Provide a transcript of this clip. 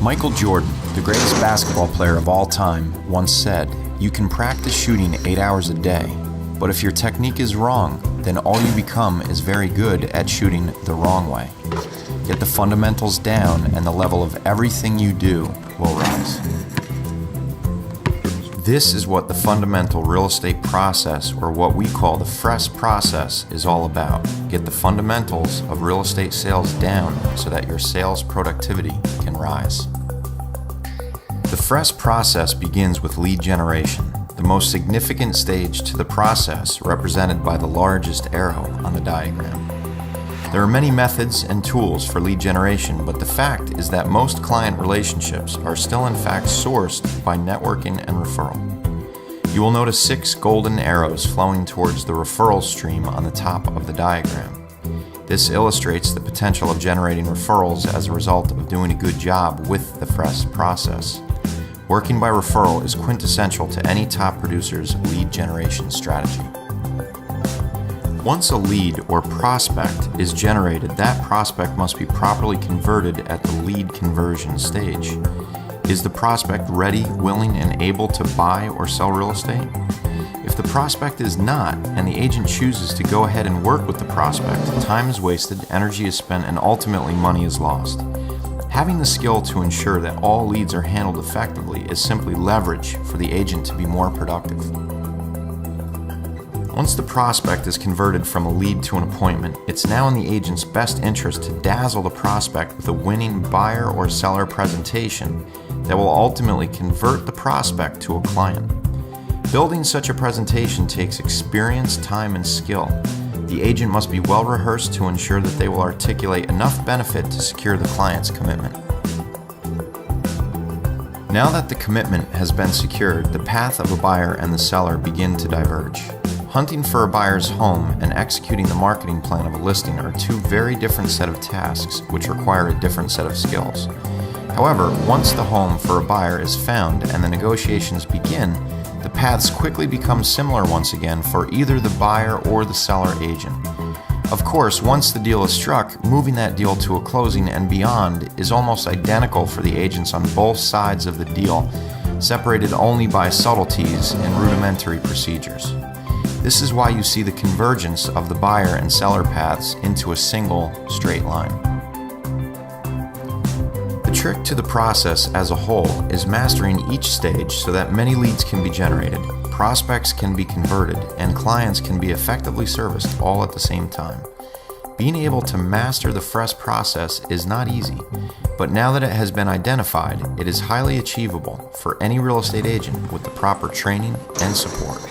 Michael Jordan, the greatest basketball player of all time, once said, "You can practice shooting 8 hours a day, but if your technique is wrong, then all you become is very good at shooting the wrong way. Get the fundamentals down and the level of everything you do will rise." This is what the fundamental real estate process, or what we call the FRES process, is all about. Get the fundamentals of real estate sales down so that your sales productivity can rise. The FRES process begins with lead generation, the most significant stage to the process, represented by the largest arrow on the diagram. There are many methods and tools for lead generation, but the fact is that most client relationships are still in fact sourced by networking and referral. You will notice 6 golden arrows flowing towards the referral stream on the top of the diagram. This illustrates the potential of generating referrals as a result of doing a good job with the FRES process. Working by referral is quintessential to any top producer's lead generation strategy. Once a lead or prospect is generated, that prospect must be properly converted at the lead conversion stage. Is the prospect ready, willing, and able to buy or sell real estate? If the prospect is not, and the agent chooses to go ahead and work with the prospect, time is wasted, energy is spent, and ultimately money is lost. Having the skill to ensure that all leads are handled effectively is simply leverage for the agent to be more productive. Once the prospect is converted from a lead to an appointment, it's now in the agent's best interest to dazzle the prospect with a winning buyer or seller presentation that will ultimately convert the prospect to a client. Building such a presentation takes experience, time, and skill. The agent must be well rehearsed to ensure that they will articulate enough benefit to secure the client's commitment. Now that the commitment has been secured, the path of a buyer and the seller begin to diverge. Hunting for a buyer's home and executing the marketing plan of a listing are two very different set of tasks which require a different set of skills. However, once the home for a buyer is found and the negotiations begin, the paths quickly become similar once again for either the buyer or the seller agent. Of course, once the deal is struck, moving that deal to a closing and beyond is almost identical for the agents on both sides of the deal, separated only by subtleties and rudimentary procedures. This is why you see the convergence of the buyer and seller paths into a single straight line. The trick to the process as a whole is mastering each stage so that many leads can be generated, prospects can be converted, and clients can be effectively serviced all at the same time. Being able to master the FRES process is not easy, but now that it has been identified, it is highly achievable for any real estate agent with the proper training and support.